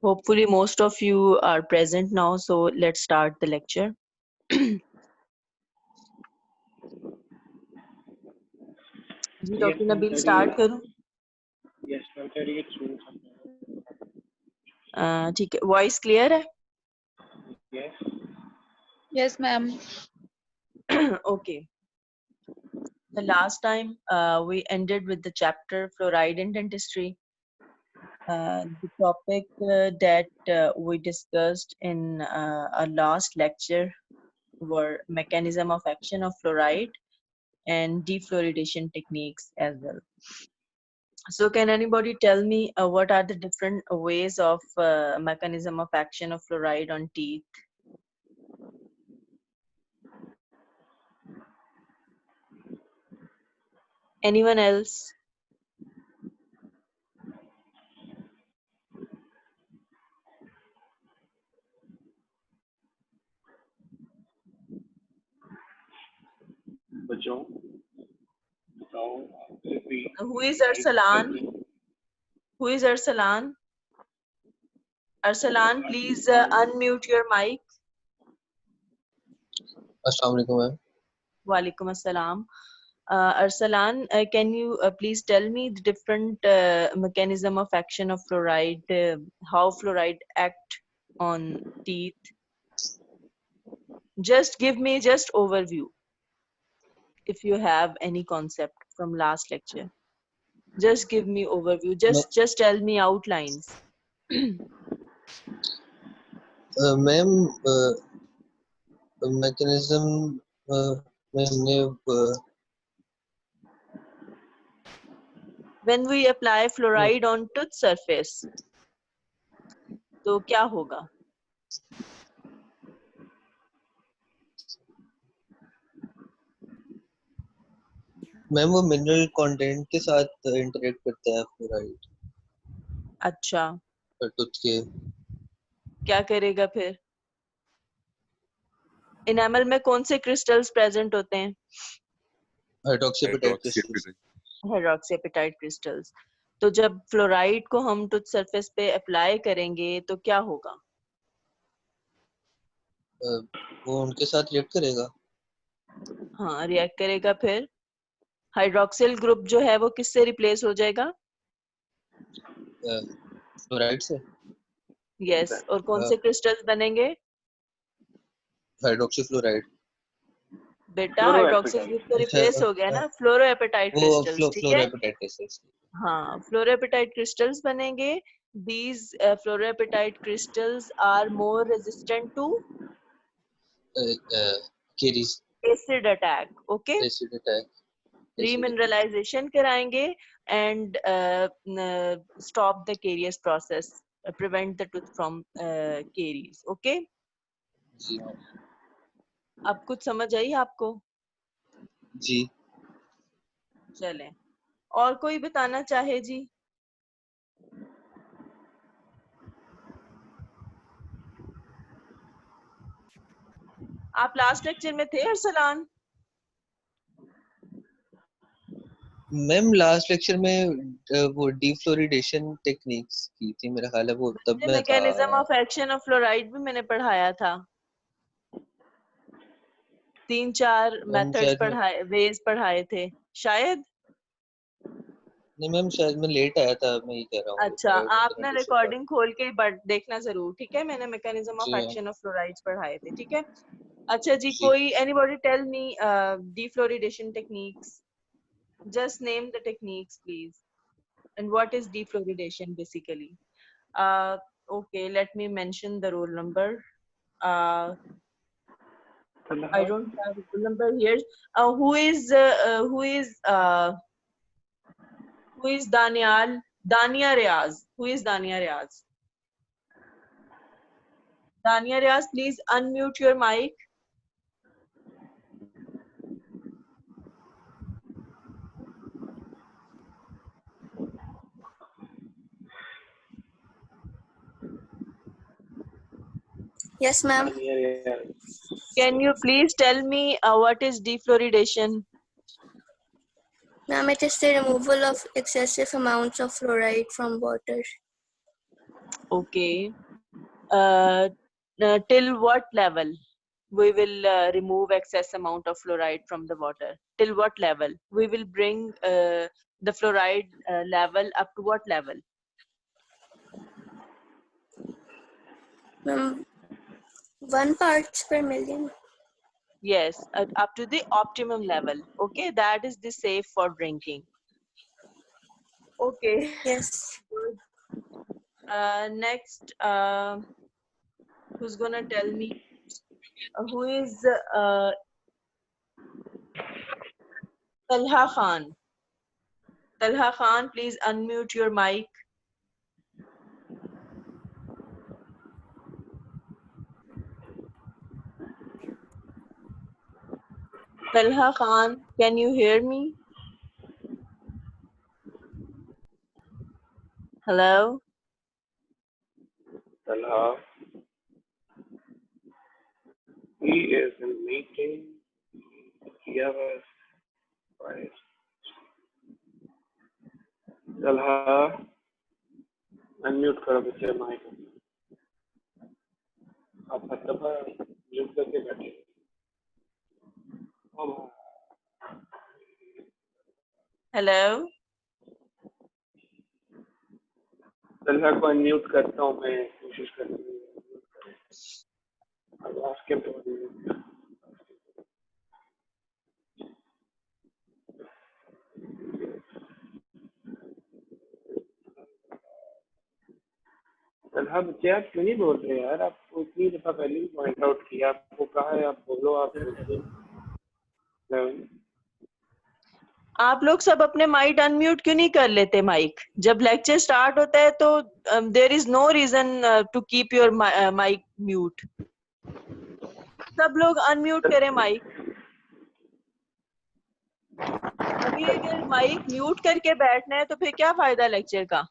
Hopefully most of you are present now, so let's start the lecture. जी Yes, doctor ma'am, Nabeel 30. Start करूं? Yes, ma'am, 38 students. ठीक है, voice clear है? Yes. Yes, ma'am. Okay. The last time we ended with the chapter fluoride in dentistry. The topic that we discussed in our last lecture were mechanism of action of fluoride and defluoridation techniques as well. So can anybody tell me what are the different ways of mechanism of action of fluoride on teeth? Anyone else? बच्चों बताओ repeat. Who is Arsalan? Who is Arsalan? Arsalan, please unmute your mic. Assalamu alaikum, ma'am. Walaikum assalam. Arsalan, can you please tell me the different mechanism of action of fluoride, how fluoride act on teeth? Just give me just overview if you have any concept from last lecture. Just give me overview. Just tell me outlines. Ma'am, mechanism में हमने When we apply fluoride on tooth surface, तो क्या होगा? Ma'am वो mineral content के साथ interact करता है फ्लोराइड अच्छा, टूथ के। क्या करेगा फिर? इनेमल में कौन से क्रिस्टल्स प्रेजेंट होते हैं? हाइड्रोक्सीएपेटाइट क्रिस्टल्स। हाइड्रोक्सीएपेटाइट क्रिस्टल्स। तो जब फ्लोराइड को हम टूथ सरफेस पे अप्लाई करेंगे तो क्या होगा? वो उनके साथ रिएक्ट करेगा। हाँ, रिएक्ट करेगा। फिर हाइड्रोक्सिल ग्रुप जो है वो किससे रिप्लेस हो जाएगा? फ्लोराइड से। यस, और कौन से क्रिस्टल्स बनेंगे? हाइड्रोक्सीफ्लोराइड। बेटा हाइड्रोक्सिल ग्रुप तो रिप्लेस हो गया ना, फ्लोरोएपेटाइट क्रिस्टल्स, ठीक है? फ्लोरोएपेटाइट क्रिस्टल्स। हाँ, फ्लोरोएपेटाइट क्रिस्टल्स बनेंगे। These fluoroapatite crystals are more resistant to caries, acid attack. Okay, acid attack, remineralization कराएंगे and stop the caries process, prevent the tooth from caries. Okay, जी अब कुछ समझ आई आपको? जी। चलें, और कोई बताना चाहे जी? आप लास्ट लेक्चर में थे अरसलान? मैम लास्ट लेक्चर में वो डीफ्लोरिडेशन टेक्निक्स की थी, मेरा ख्याल है वो तब मैं था। Mechanism of action of fluoride भी मैंने पढ़ाया था। 3-4 मेथड्स पढ़ाए, वेज पढ़ाए थे शायद। नहीं मैम, शायद मैं लेट आया था, मैं ये कह रहा हूँ। अच्छा, आप ना रिकॉर्डिंग खोल के देखना जरूर, ठीक है? मैंने mechanism of action of fluorides पढ़ाए थे, ठीक है? अच्छा जी, कोई anybody tell me defluoridation techniques? Just name the techniques please. And what is defluoridation basically? Okay, let me mention the roll number. I don't have a roll number here. Who is Daniel? Dania Riaz. Who is Dania Riaz? Dania Riaz, please unmute your mic. Yes, ma'am. Can you please tell me what is defluoridation? Ma'am, it is the removal of excessive amounts of fluoride from water. Okay. Till what level we will remove excess amount of fluoride from the water? Till what level? We will bring the fluoride level up to what level? Ma'am, 1 parts per million. Yes, up to the optimum level. Okay, that is the safe for drinking. Okay. Yes. Good. Next, who's gonna tell me? Who is Talha Khan? Talha Khan, please unmute your mic. Talha Khan, can you hear me? Hello? Talha, he is in meeting. He has a Talha, unmute करो बच्चे mic आप हर दफा mute करके बैठे हो। Hello? Talha को unmute करता हूँ मैं कोशिश करती हूँ ask him to unmute. Talha बच्चे आप क्यों नहीं बोल रहे यार आपको इतनी दफा पहले भी पॉइंट आउट किया आपको कहा है आप बोलो आप आप लोग सब अपने माइक अनम्यूट क्यों नहीं कर लेते माइक? जब लेक्चर स्टार्ट होता है तो there is no reason to keep your mic mute. सब लोग अनम्यूट करें माइक. अभी अगर माइक म्यूट करके बैठना है तो फिर क्या फायदा लेक्चर का?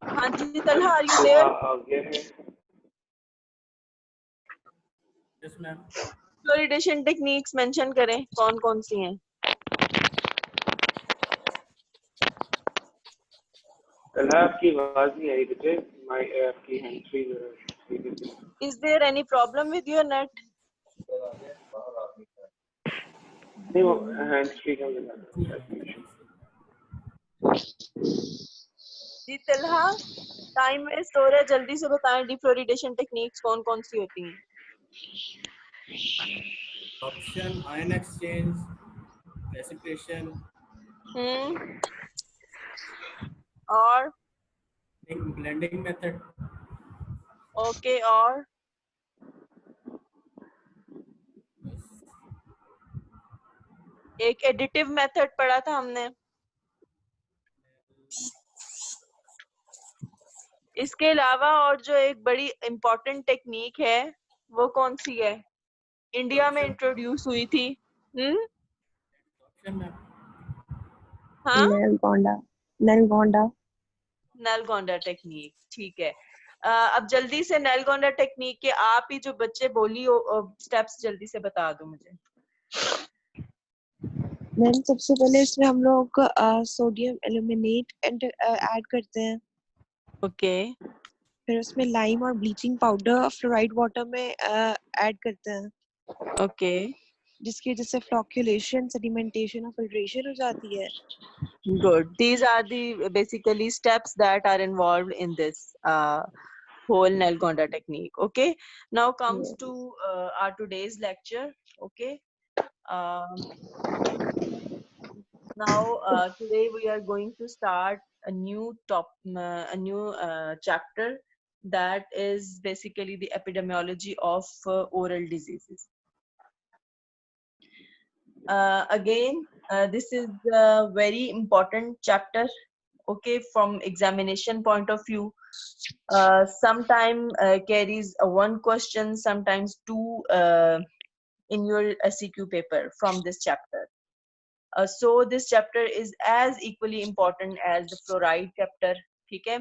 हाँ जी तलहा, आर यू देयर? आगे है yes ma'am. Fluoridation techniques mention करें कौन कौन सी हैं. तलहा आपकी आवाज नहीं आई बच्चे आपकी hand free is there any problem with your net? नहीं वो हैंड फ्री का लगा जी तलहा, टाइम वेस्ट हो रहा है, जल्दी से बताएं डिफ्लोरिडेशन टेक्निक्स कौन कौन सी होती हैं. ऑप्शन आयन एक्सचेंज, प्रेसिपिटेशन, और ब्लेंडिंग मेथड। ओके, और एक एडिटिव मेथड पढ़ा था हमने. इसके अलावा और जो एक बड़ी इम्पोर्टेंट टेक्निक है वो कौन सी है? इंडिया में इंट्रोड्यूस हुई थी. Option ma'am. हाँ, Nalgonda. नलगोंडा टेक्निक. ठीक है. अब जल्दी से नलगोंडा टेक्निक के आप ही जो बच्चे बोली स्टेप्स जल्दी से बता दो मुझे. मैम सबसे पहले इसमें हम लोग सोडियम एल्यूमिनेट ऐड करते हैं, ओके. फिर उसमें लाइम और ब्लीचिंग पाउडर फ्लोराइड वाटर में ऐड करते हैं, ओके, जिसकी वजह से फ्लॉक्यूलेशन, सेडिमेंटेशन और फिल्ट्रेशन हो जाती है. good. These are the basically steps that are involved in this whole Nalgonda technique. Okay. Now comes to our today's lecture. Okay. Now today we are going to start a new chapter that is basically the epidemiology of oral diseases. Again, this is a very important chapter. Okay, from examination point of view, sometimes carries one question, sometimes two in your SEQ paper from this chapter. So this chapter is as equally important as the fluoride chapter. ठीक है.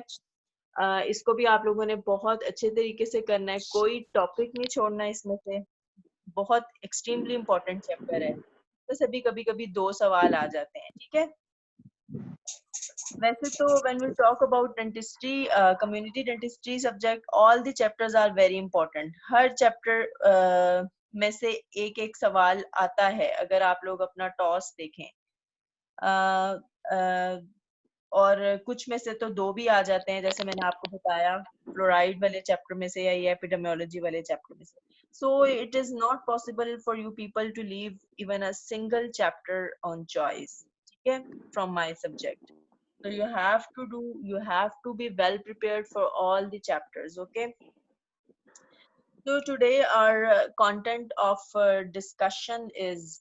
इसको भी आप लोगों ने बहुत अच्छे तरीके से करना है, कोई टॉपिक नहीं छोड़ना है इसमें से. बहुत एक्सट्रीमली इम्पोर्टेंट चैप्टर है. तो सभी कभी कभी 2 सवाल आ जाते हैं. ठीक है. वैसे तो when we talk about dentistry, community dentistry subject, all the chapters are very important. Her chapter में से एक एक सवाल आता है अगर आप लोग अपना टॉस देखें, और कुछ में से तो 2 भी आ जाते हैं, जैसे मैंने आपको बताया फ्लोराइड वाले चैप्टर में से या ये एपिडेमियोलॉजी वाले चैप्टर में से. So it is not possible for you people to leave even a single chapter on choice, ठीक है, from my subject. So you have to be well prepared for all the chapters, okay? So today our content of discussion is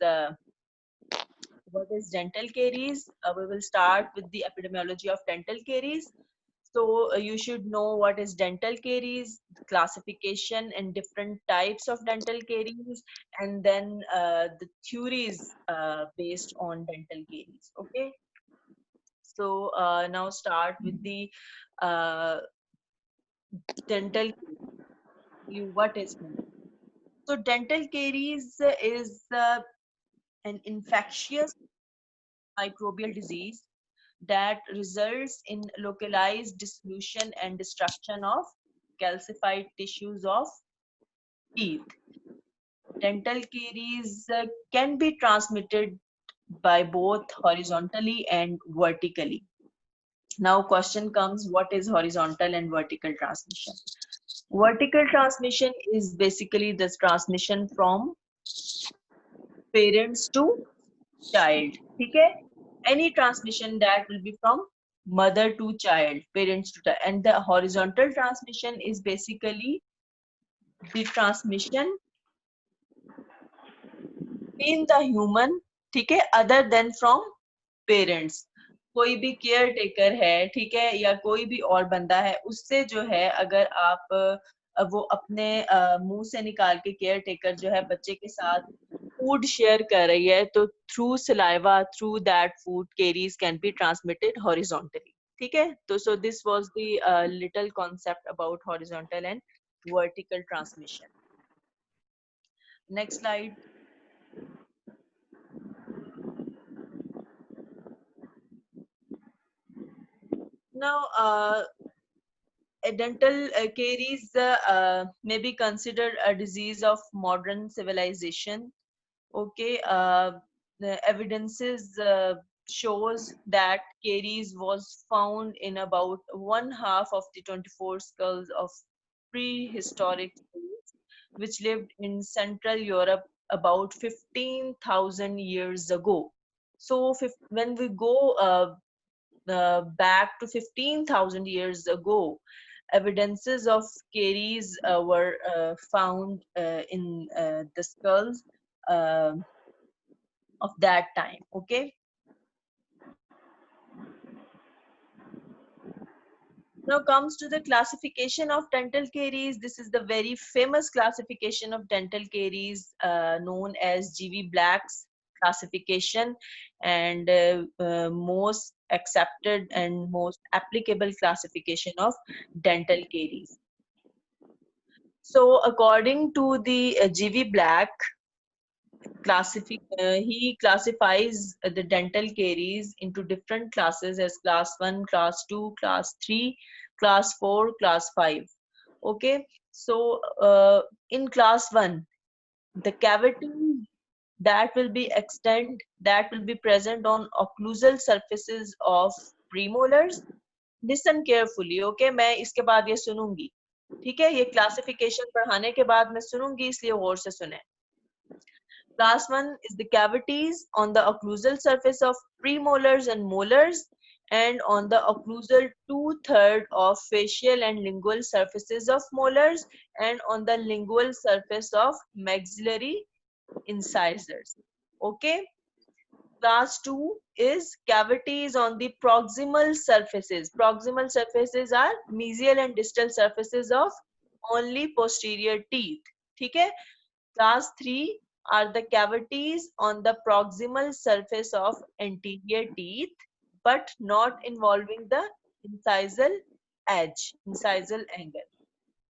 what is dental caries. We will start with the epidemiology of dental caries. So you should know what is dental caries, classification and different types of dental caries, and then the theories based on dental caries, okay? So now start with the dental caries. What is dental? So dental caries is an infectious microbial disease that results in localized dissolution and destruction of calcified tissues of teeth. Dental caries can be transmitted by both horizontally and vertically. Now question comes, what is horizontal and vertical transmission? Vertical transmission is basically this transmission from parents to child, ठीक है? Any transmission that will be from mother to child, parents to child. And the horizontal transmission is basically the transmission in the human, ठीक है, other than from parents. कोई भी care taker है, ठीक है, या कोई भी और बंदा है, उससे जो है अगर आप वो अपने मुंह से निकाल के केयर टेकर जो है बच्चे के साथ फूड शेयर कर रही है, तो through saliva, through that food caries can be transmitted horizontally, ठीक है? तो so this was the little concept about horizontal and vertical transmission. Next slide. Now dental caries may be considered a disease of modern civilization. Okay, the evidences shows that caries was found in about 1/2 of the 24 skulls of prehistoric humans, which lived in Central Europe about 15,000 years ago. So when we go back to 15,000 years ago, evidences of caries were found in the skulls of that time, okay? Now comes to the classification of dental caries. This is the very famous classification of dental caries known as G.V. Black's classification, and most accepted and most applicable classification of dental caries. So according to the G.V. Black, he classifies the dental caries into different classes as class 1, class 2, class 3, class 4, class 5. Okay, so in class 1, the cavity that will be present on occlusal surfaces of premolars. Listen carefully, okay? मैं इसके बाद ये सुनूंगी, ठीक है? ये classification पढ़ाने के बाद मैं सुनूंगी, इसलिए गौर से सुने. Class 1 is the cavities on the occlusal surface of premolars and molars, and on the occlusal 2/3 of facial and lingual surfaces of molars, and on the lingual surface of maxillary incisors. Okay. Class 2 is cavities on the proximal surfaces. Proximal surfaces are mesial and distal surfaces of only posterior teeth. ठीक है? Class 3 are the cavities on the proximal surface of anterior teeth, but not involving the incisal edge, incisal angle.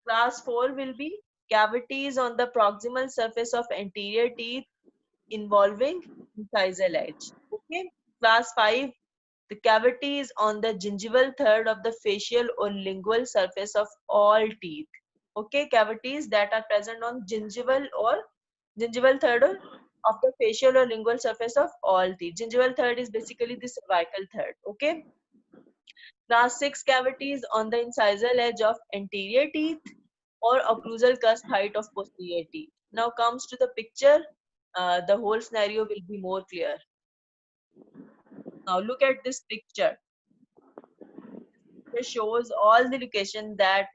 Class 4 will be cavities on the proximal surface of anterior teeth involving incisal edge. Okay. Class 5 The cavity is on the gingival third of the facial or lingual surface of all teeth. Okay, cavities that are present on gingival third of the facial or lingual surface of all teeth. Gingival third is basically the cervical third. Okay. Class 6 cavities on the incisal edge of anterior teeth or occlusal cusp height of posterior teeth. Now comes to the picture, the whole scenario will be more clear. Now look at this picture. It shows all the location that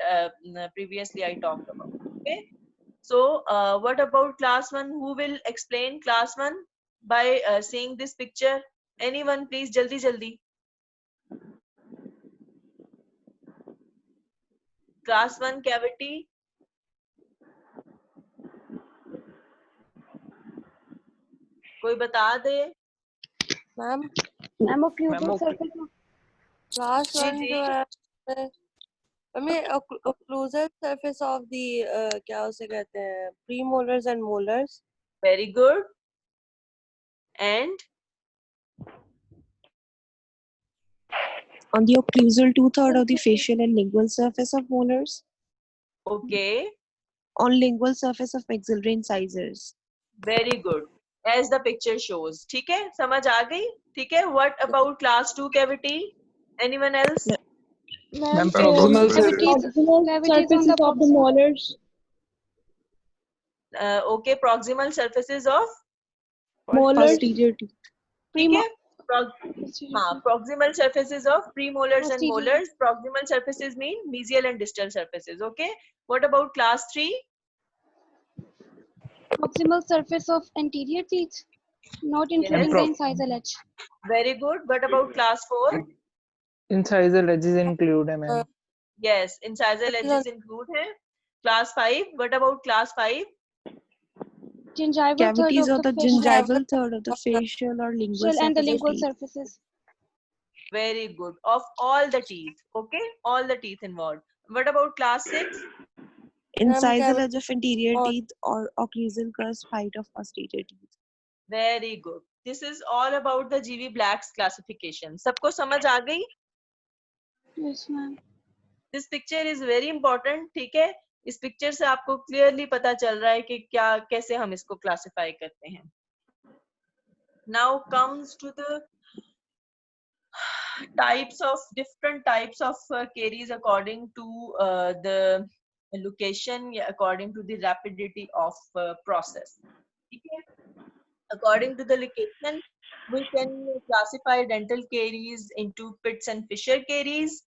previously I talked about. Okay. So what about class 1? Who will explain class 1 by seeing this picture? Anyone please, jaldi jaldi. Class 1 cavity. कोई बता दे. Ma'am ma'am occlusal surface of class जी 1 जी. जो है हमें occlusal surface of the क्या उसे कहते हैं premolars and molars. Very good. And On the occlusal two-third of the facial and lingual surface of molars. okay, On lingual surface of maxillary incisors. very good. As the picture shows. ठीक है, समझ आ गई? ठीक है. What about class 2 cavity? Anyone else? ma'am Proximal cavities on the of the molars. Okay, proximal surfaces of Molars. Posterior teeth. ठीक है. हाँ, proximal surfaces of premolars and Posterior. molars. Proximal surfaces mean mesial and distal surfaces. Okay. What about class 3? proximal surface of anterior teeth, not including Yes. the incisal edge. Very good. What about class 4? Incisal edges include ma'am. Yes, incisal edges include है. Class 5. What about class 5? Gingival Cavities third of the facial gingival third of the facial or lingual and the surface of lingual teeth. surfaces. Very good. Of all the teeth. Okay. All the teeth involved. What about class 6? Incisal edge of anterior teeth or occlusal cusp height of posterior teeth. Very good. This is all about the GV Black's classification. सबको समझ आ गई? Yes, ma'am. This picture is very important. ठीक है? इस picture से आपको clearly पता चल रहा है कि क्या कैसे हम इसको क्लासिफाई करते हैं. Now comes to the different types of caries according to the location, according to the rapidity of process. Okay? According to the location, we can classify dental caries into pits and fissure caries,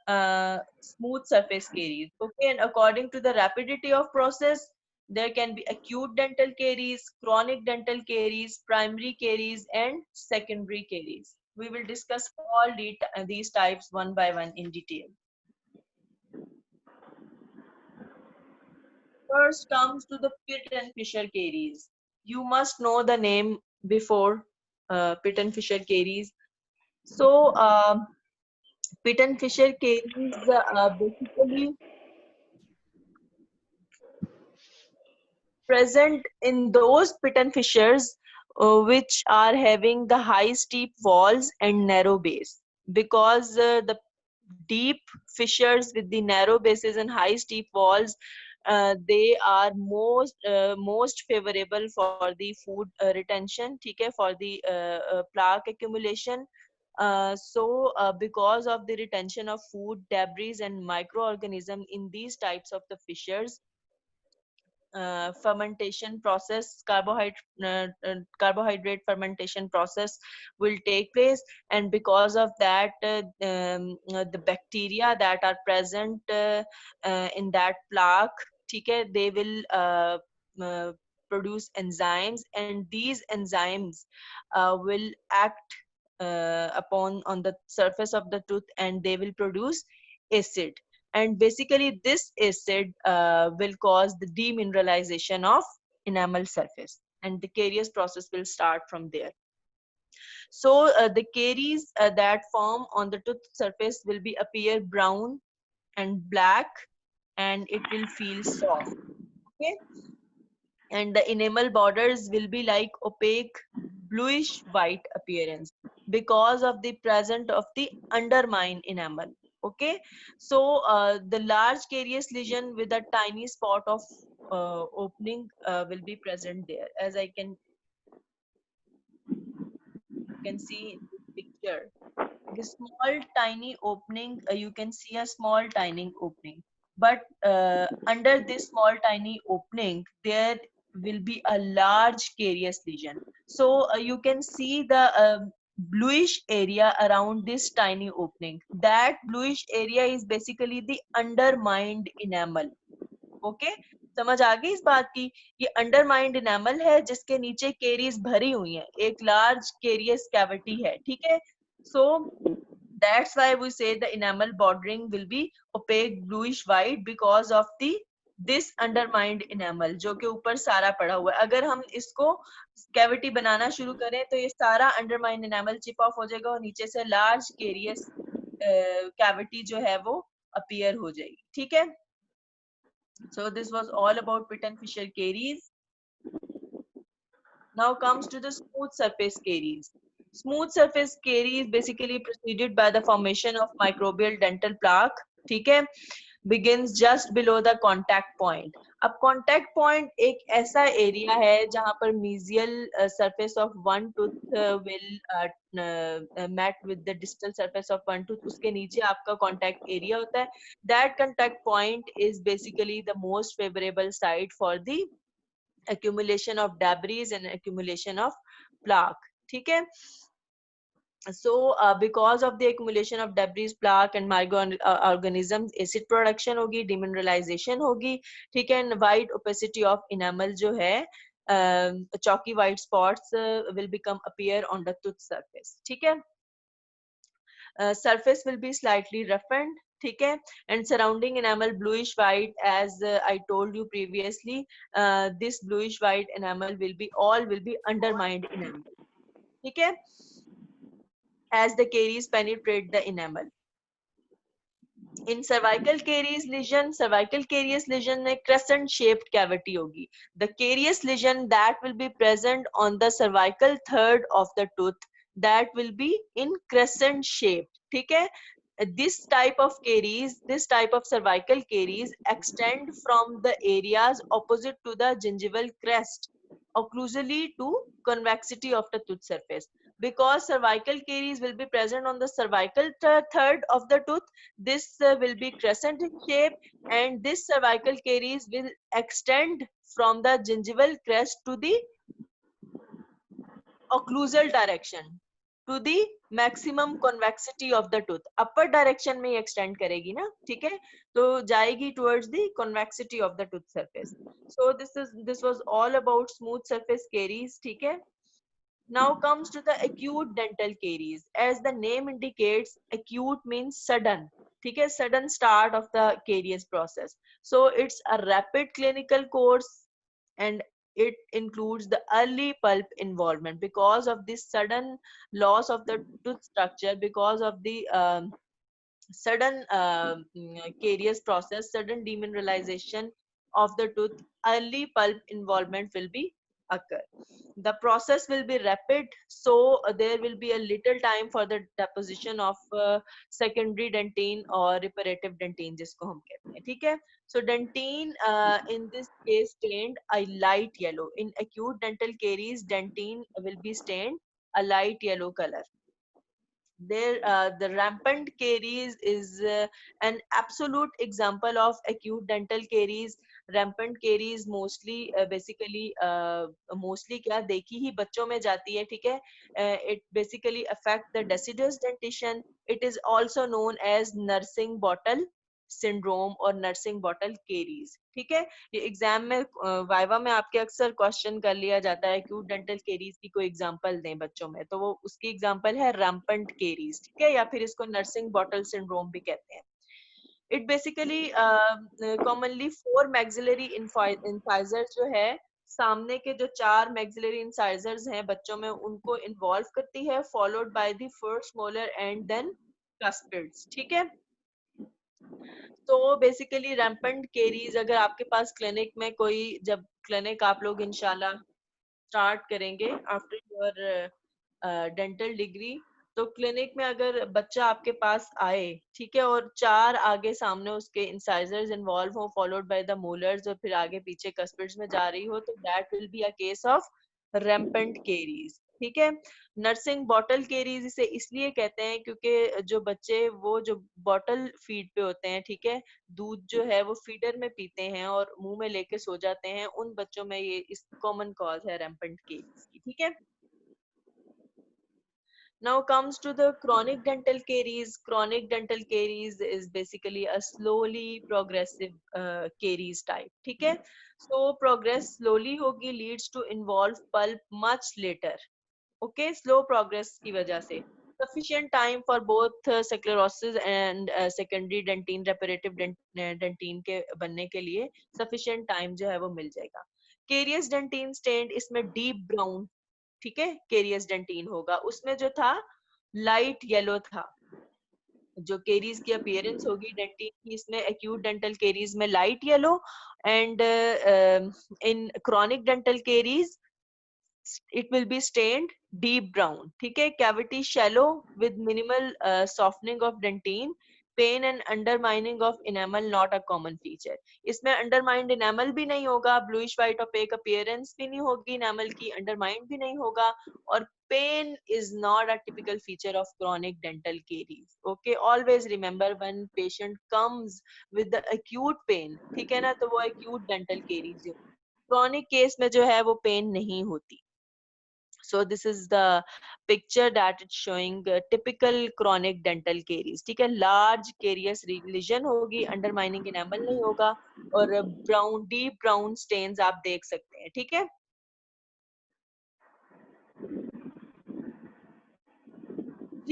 smooth surface caries. Okay, and according to the rapidity of process, there can be acute dental caries, chronic dental caries, primary caries, and secondary caries. We will discuss all these types one by one in detail. First comes to the pit and fissure caries. You must know the name before pit and fissure caries. So, pit and fissure caries basically present in those pit and fissures which are having the high steep walls and narrow base, because the deep fissures with the narrow bases and high steep walls, they are most favorable for the food retention, ठीक है, for the plaque accumulation. So because of the retention of food debris and microorganism in these types of the fissures, fermentation process, carbohydrate fermentation process will take place, and because of that the bacteria that are present in that plaque, ठीक है, they will produce enzymes, and these enzymes will act on the surface of the tooth, and they will produce acid, and basically this acid will cause the demineralization of enamel surface, and the caries process will start from there. So the caries that form on the tooth surface will be appear brown and black, and it will feel soft. Okay, and the enamel borders will be like opaque bluish white appearance, because of the presence of the undermined enamel. Okay, so the large carious lesion with a tiny spot of opening will be present there, as I can see in this picture. The small tiny opening, you can see a small tiny opening, but under this small tiny opening there will be a large carious lesion. So you can see the bluish area around this tiny opening. That bluish area is basically the undermined enamel. Okay, समझ आ गई इस बात की? ये undermined enamel है जिसके नीचे caries भरी हुई है, एक लार्ज केरियस कैविटी है, ठीक है? सो that's why we say the enamel bordering will be opaque bluish white because of the this undermined enamel जो कि ऊपर सारा पड़ा हुआ है. अगर हम इसको कैविटी बनाना शुरू करें तो ये सारा undermined enamel चिप ऑफ हो जाएगा और नीचे से लार्ज केरियस कैविटी जो है वो अपीयर हो जाएगी, ठीक है? So this was all about Pitt and Fisher caries. Now comes to the smooth surface caries. Smooth surface caries basically preceded by the formation of microbial dental plaque, ठीक है? Begins just below the contact point. अब contact point एक ऐसा area है जहाँ पर mesial surface of one tooth will met with the distal surface of one tooth. उसके नीचे आपका contact area होता है. That contact point is basically the most favorable site for the accumulation of debris and accumulation of plaque, ठीक है? So because of the accumulation of debris, plaque and microorganisms, acid production होगी, demineralization होगी, ठीक है? And white opacity of enamel जो है, chalky white spots will become appear on the tooth surface, ठीक है? Surface will be slightly roughened, ठीक है? And surrounding enamel bluish white, as I told you previously, this bluish white enamel will be undermined enamel, ठीक है? As the caries penetrate the enamel. In cervical caries lesion में crescent shaped cavity होगी. The caries lesion that will be present on the cervical third of the tooth, that will be in crescent shape, ठीक है? This type of cervical caries extend from the areas opposite to the gingival crest occlusally to convexity of the tooth surface. Because cervical caries will be present on the cervical third of the tooth, this will be crescent in shape, and this cervical caries will extend from the gingival crest to the occlusal direction to the maximum convexity of the tooth. Upper direction में extend करेगी ना, ठीक है? तो जाएगी towards the convexity of the tooth surface. So this was all about smooth surface caries, ठीक है? Now comes to the acute dental caries. As the name indicates, acute means sudden, ठीक है? Sudden start of the caries process. So it's a rapid clinical course and it includes the early pulp involvement because of this sudden loss of the tooth structure, because of the sudden caries process, sudden demineralization of the tooth, early pulp involvement will be occur. The process will be rapid, so there will be a little time for the deposition of secondary dentine or reparative dentine जिसको हम कहते हैं, ठीक है? So dentine in this case stained a light yellow. In acute dental caries, dentine will be stained a light yellow color. There the rampant caries is an absolute example of acute dental caries. Rampant caries mostly basically mostly क्या देखी ही बच्चों में जाती है, ठीक है? It basically affect the deciduous dentition. It is also known as nursing bottle syndrome और nursing bottle caries, ठीक है? ये एग्जाम में वाइवा में आपके अक्सर क्वेश्चन कर लिया जाता है acute dental caries की कोई एग्जांपल दें बच्चों में, तो वो उसकी एग्जांपल है rampant caries, ठीक है? या फिर इसको nursing bottle syndrome भी कहते हैं. It basically commonly 4 maxillary incisors जो है, सामने के जो 4 maxillary incisors हैं बच्चों में, उनको involve करती है, followed by the first molar and then cuspids, ठीक है? तो बेसिकली रैम्पेंट केरीज, अगर आपके पास क्लिनिक में कोई, जब क्लिनिक आप लोग इंशाल्लाह स्टार्ट करेंगे आफ्टर योर डेंटल डिग्री, तो क्लिनिक में अगर बच्चा आपके पास आए, ठीक है, और 4 आगे सामने उसके इंसाइजर्स इन्वॉल्व हो फॉलोड बाय द मोलर्स और फिर आगे पीछे कस्पिड्स में जा रही हो, तो that will be a case of rampant caries. ठीक है, नर्सिंग बॉटल केरीज इसे इसलिए कहते हैं क्योंकि जो बच्चे वो जो बॉटल फीड पे होते हैं, ठीक है, दूध जो है वो फीडर में पीते हैं और मुंह में लेके सो जाते हैं, उन बच्चों में ये इस कॉमन कॉज है रैम्पेंट केरीज की। ठीक है, now comes to the chronic dental caries. Chronic dental caries is basically a slowly progressive caries type. ठीक है, so progress slowly होगी, leads to involve pulp much later. Okay, slow progress की वजह से sufficient time for both sclerosis and secondary dentine reparative dentine के बनने के लिए sufficient time जो है वो मिल जाएगा। Carious dentine stained, इसमें deep brown, ठीक है, केरियस डेंटीन होगा, उसमें जो था लाइट येलो था। जो केरीज की अपीयरेंस होगी डेंटीन की, इसमें एक्यूट डेंटल केरीज में light yellow and in chronic dental caries it will be stained deep brown. ठीक है, cavity shallow with minimal softening of dentine, pain and undermining of enamel not a common feature. इसमें undermined enamel भी नहीं होगा, bluish white opaque appearance भी नहीं होगी enamel की, undermined भी नहीं होगा, और pain is not a typical feature of chronic dental caries. Okay, always remember when patient comes with the acute pain, ठीक है ना, तो वो acute dental caries है। chronic case में जो है वो pain नहीं होती। So this is the picture that it's showing typical chronic dental caries. ठीक है, large carious lesion होगी, undermining enamel नहीं होगा, और brown deep brown stains आप देख सकते हैं। ठीक है,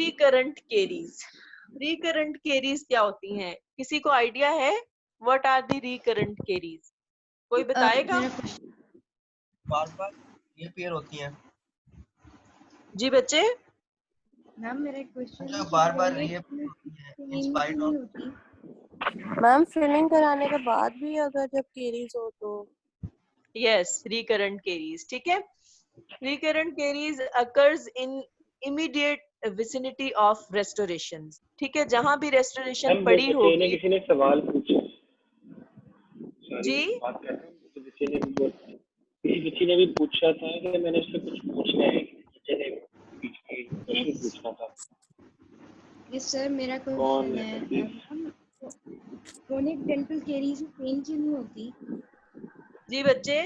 recurrent caries. Recurrent caries क्या होती हैं? किसी को आइडिया है? What are the recurrent caries? कोई बताएगा? बार बार रिपेयर होती हैं। जी बच्चे, मैम मेरा एक क्वेश्चन जो बार बार रिपेयर होती हैं in spite of ma'am filling कराने के बाद भी अगर जब केरीज हो तो yes, recurrent caries. ठीक है, recurrent caries occurs in immediate vicinity of restorations. ठीक है, जहां भी restoration मैम पड़ी बच्चे ने होगी। किसी ने सवाल पूछा, सॉरी जी, बात कर रहा हूँ, तो किसी बच्ची ने भी पूछा था कि मैंने उससे कुछ पूछना है, किसी बच्चे ने क्वेश्चन पूछना था। यस सर, मेरा कौन क्वेश्चन है है प्लीज? क्रोनिक डेंटल केरीज में पेन क्यों नहीं होती? जी बच्चे,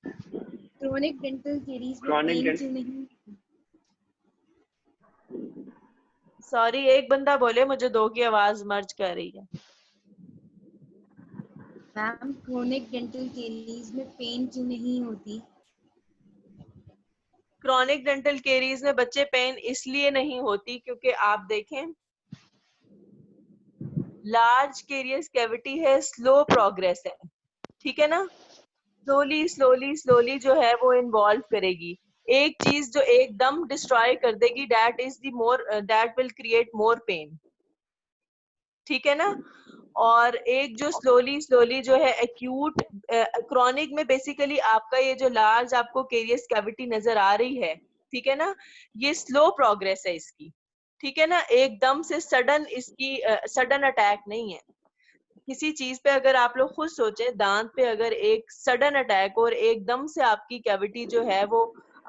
क्रोनिक डेंटल केरीज में Chronic पेन dent- क्यों नहीं होती? सॉरी एक बंदा बोले, मुझे दो की आवाज मर्ज कर रही है। मैम क्रोनिक डेंटल केरीज में पेन क्यों नहीं होती? क्रॉनिक डेंटल केरीज में बच्चे पेन इसलिए नहीं होती क्योंकि आप देखें लार्ज केरियस कैविटी है, स्लो प्रोग्रेस है। ठीक है ना, स्लोली स्लोली स्लोली जो है वो इन्वॉल्व करेगी। एक चीज जो एकदम डिस्ट्रॉय कर देगी, that is the more, that will create more pen. ठीक है ना, और एक जो स्लोली स्लोली जो है एक्यूट क्रॉनिक में बेसिकली आपका ये जो लार्ज आपको केरियस कैविटी नजर आ रही है, ठीक है ना, ये स्लो प्रोग्रेस है इसकी। ठीक है ना, एकदम से सडन इसकी सडन अटैक नहीं है। किसी चीज पे अगर आप लोग खुद सोचें, दांत पे अगर एक सडन अटैक और एकदम से आपकी कैविटी जो है वो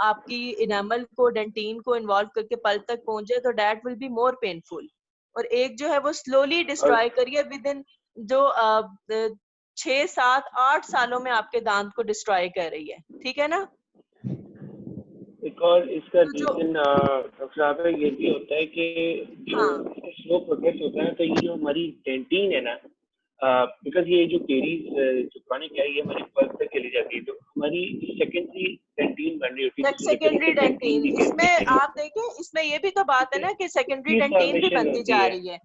आपकी इनामल को डेंटीन को इन्वॉल्व करके पल्प तक पहुंच जाए, तो that will be more painful. और एक जो है वो स्लोली डिस्ट्रॉय करिए विद इन जो 6, 7, 8 सालों में आपके दांत को डिस्ट्रॉय कर रही है। ठीक है ना, एक और इसका तो जो रीजन डॉक्टर साहब ये भी होता है कि जो हाँ स्लो प्रोग्रेस होता है, तो ये जो हमारी डेंटीन है ना, बिकॉज ये जो केरीज जो क्रॉनिक है ये हमारी पल्प तक चली जाती है, तो हमारी सेकेंडरी डेंटीन बन रही होती है। सेकेंडरी डेंटीन, इसमें आप देखें, इसमें ये भी तो बात है ना कि सेकेंडरी डेंटीन भी बनती जा रही है।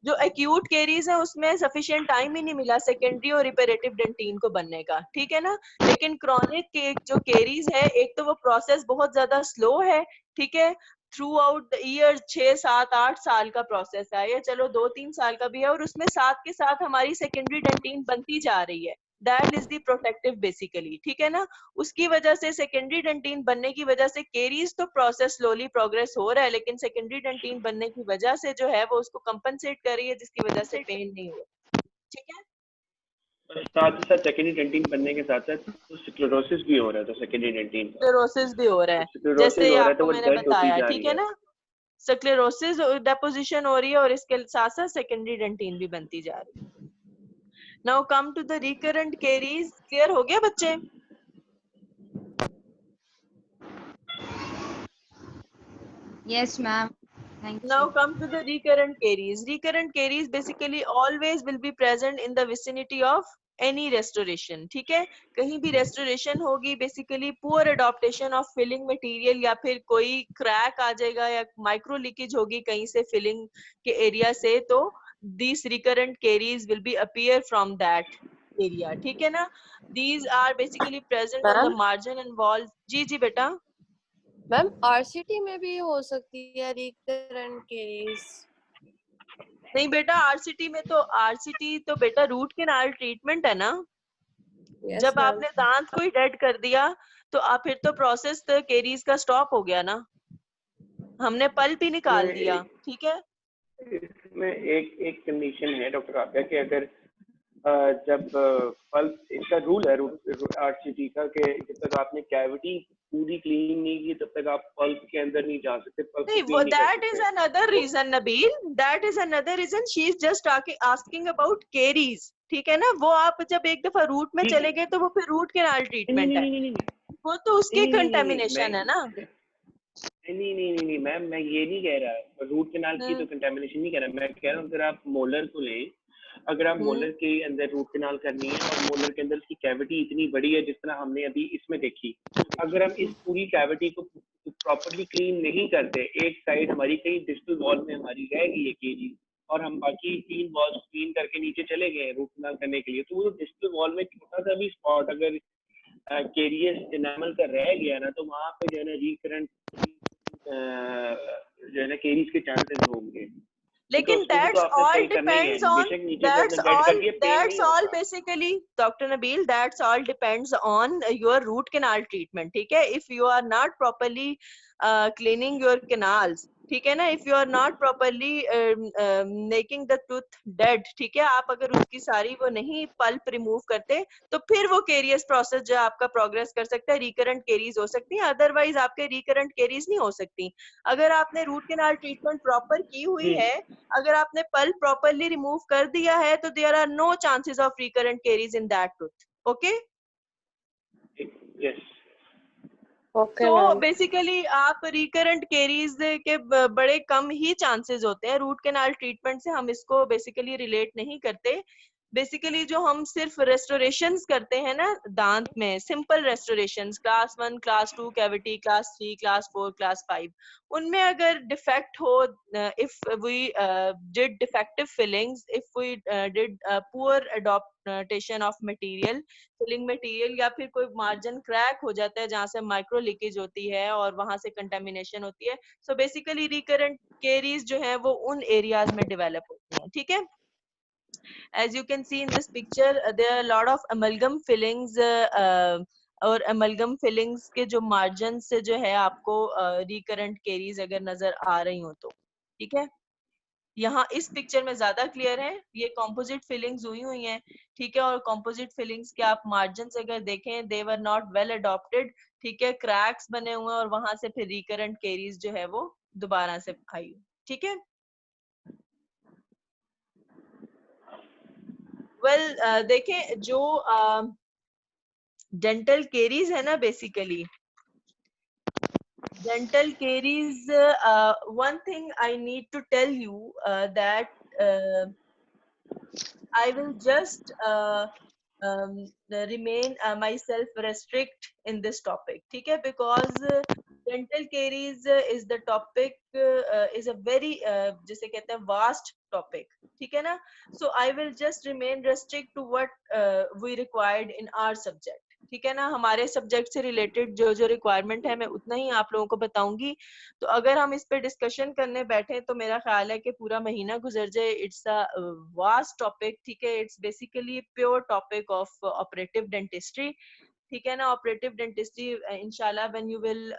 जो एक्यूट केरीज है उसमें सफिशिएंट टाइम ही नहीं मिला सेकेंडरी और रिपेरेटिव डेंटीन को बनने का। ठीक है ना, लेकिन क्रॉनिक के जो केरीज है, एक तो वो प्रोसेस बहुत ज्यादा स्लो है। ठीक है, थ्रू आउट द ईयर 6, 7, 8 साल का प्रोसेस है, या चलो 2, 3 साल का भी है, और उसमें साथ के साथ हमारी सेकेंडरी डेंटीन बनती जा रही है। That is the protective basically, ठीक है ना। उसकी वजह से सेकेंडरी डेंटिन बनने की वजह से केरीज तो प्रोसेस स्लोली प्रोग्रेस हो रहा है, लेकिन सेकेंडरी डेंटिन बनने की वजह से जो है वो उसको कंपनसेट कर रही है, जिसकी वजह से पेन नहीं हो रहा, ठीक है। साथ ही साथ सेकेंडरी डेंटिन बनने के साथ साथ तो स्क्लेरोसिस भी हो रहा है, तो सेकेंडरी डेंटिन का स्क्लेरोसिस भी हो रहा है, स्क्लेरोसिस जैसे हो रहा है, तो आपको वो मैंने डेड होती बताया, जा ठीक रही है है। ना। स्क्लेरोसिस डेपोजिशन हो रही है और इसके साथ साथ सेकेंडरी डेंटिन भी बनती जा रही है। Now come to the recurrent caries. Clear हो गया बच्चे? Yes, ma'am. Thank Now you. come to the recurrent caries. Recurrent caries basically always will be present in the vicinity of any restoration, ठीक है। कहीं भी restoration होगी, basically poor adaptation of filling material, या फिर कोई crack आ जाएगा या micro leakage होगी कहीं से filling के area से, तो these recurrent caries will be appear from that area, ठीक है ना। These are basically present on the ma'am margin and wall। जी जी बेटा। मैम आरसीटी में भी हो सकती है रिकरेंट केरीज? नहीं बेटा, आरसीटी में तो, आरसीटी तो बेटा रूट कैनाल ट्रीटमेंट है ना। यस जब मैम। आपने दांत को ही डेड कर दिया तो आप फिर तो प्रोसेस तो केरीज का स्टॉप हो गया ना, हमने पल्प ही निकाल दिया, ठीक है। इसमें एक एक कंडीशन है डॉक्टर आफिया कि अगर जब पल्प, इसका रूल है आरसीटी का कि जब तक आपने कैविटी पूरी क्लीन नहीं की तब तक आप पल्प के अंदर नहीं जा सकते, पल्प को नहीं, वो क्लीन नहीं कर दैट इज सकते। Another reason Nabeel, that is another reason. She is just asking about caries, ठीक है ना। वो आप जब एक दफा रूट में ठीक चले गए तो वो फिर रूट कैनाल नहीं ट्रीटमेंट नहीं है, नहीं नहीं वो तो उसकी नहीं नहीं नहीं नहीं कंटेमिनेशन है ना। नहीं मैम, मैं ये नहीं कह रहा रूट कैनाल की तो कंटेमिनेशन नहीं कह रहा। मैं कह रहा हूँ अगर आप मोलर को लें, अगर आप मोलर के अंदर रूट कैनाल करनी है और मोलर के अंदर उसकी कैविटी इतनी बड़ी है जिस तरह हमने अभी इसमें देखी, अगर हम इस पूरी कैविटी को प्रॉपरली क्लीन नहीं करते, एक साइड हमारी कहीं डिस्टल वॉल में हमारी रह गई है केरी और हम बाकी 3 वॉल्स क्लीन करके नीचे चले गए रूट कैनाल करने के लिए, तो वो डिस्टल वॉल में छोटा सा भी स्पॉट अगर केरियस एनामल का रह गया ना, तो वहां पे जो है ना रिकरेंट जो है ना केरीज के चांसेस होंगे। लेकिन उसको भी तो that's आपने all सही करना ही है, depends on, बेशक नीचे से आपने डेड कर दिया, पेन नहीं होगा। basically Dr. Nabil, that's all depends on your root canal treatment, ठीक है। if you are not properly cleaning your canals, ठीक है ना, if you are not properly making the tooth dead, ठीक है, आप अगर उसकी सारी वो नहीं पल्प रिमूव करते तो फिर वो केरियस प्रोसेस जो आपका प्रोग्रेस कर सकता है, रिकरेंट केरीज हो सकती है, अदरवाइज आपके रिकरेंट केरीज नहीं हो सकती। अगर आपने रूट कैनाल ट्रीटमेंट प्रॉपर की हुई है, अगर आपने पल्प प्रॉपरली रिमूव कर दिया है, तो there are no chances of recurrent caries in that tooth, okay. Yes okay तो मैम। बेसिकली आप रिकरेंट केरीज के बड़े कम ही चांसेस होते हैं। रूट कैनाल ट्रीटमेंट से हम इसको बेसिकली रिलेट नहीं करते। बेसिकली जो हम सिर्फ रेस्टोरेशंस करते हैं ना दांत में, simple restorations, class 1, class 2 cavity, class 3, class 4, class 5, उनमें अगर डिफेक्ट हो, if we did defective fillings, if we did poor adaptation of material, filling material, या फिर कोई मार्जिन क्रैक हो जाता है जहां से माइक्रो लीकेज होती है और वहां से कंटेमिनेशन होती है, सो बेसिकली रिकरेंट केरीज जो है वो उन एरियाज में डेवलप होती हैं, ठीक है। as you can see in this picture, there are a lot of amalgam fillings, और amalgam fillings के जो margin से जो है आपको recurrent caries अगर नजर आ रही हो तो, ठीक है। यहाँ इस पिक्चर में ज्यादा क्लियर है, ये कॉम्पोजिट फिलिंग्स हुई हैं, ठीक है। और कॉम्पोजिट फिलिंग्स के आप मार्जिन अगर देखें, दे वर नॉट वेल अडॉप्टेड, ठीक है, क्रैक्स बने हुए हैं और वहां से फिर रिकरेंट केरीज जो है वो दोबारा से आई, ठीक है। वेल देखें जो डेंटल केरीज है ना, basically dental caries, one thing I need to tell you that I will just remain myself restrict in this topic, ठीक है, because dental caries is the topic, is a very जिसे कहते हैं vast topic, ठीक है ना। So I will just remain restrict to what we required in our subject, ठीक है ना। हमारे सब्जेक्ट से रिलेटेड जो जो रिक्वायरमेंट है मैं उतना ही आप लोगों को बताऊंगी। तो अगर हम इस पे डिस्कशन करने बैठे तो मेरा ख्याल है कि पूरा महीना गुजर जाए। इट्स अ वास्ट टॉपिक, ठीक है। It's basically pure topic of operative dentistry, ठीक है ना। ऑपरेटिव डेंटिस्ट्री इंशाल्लाह व्हेन यू विल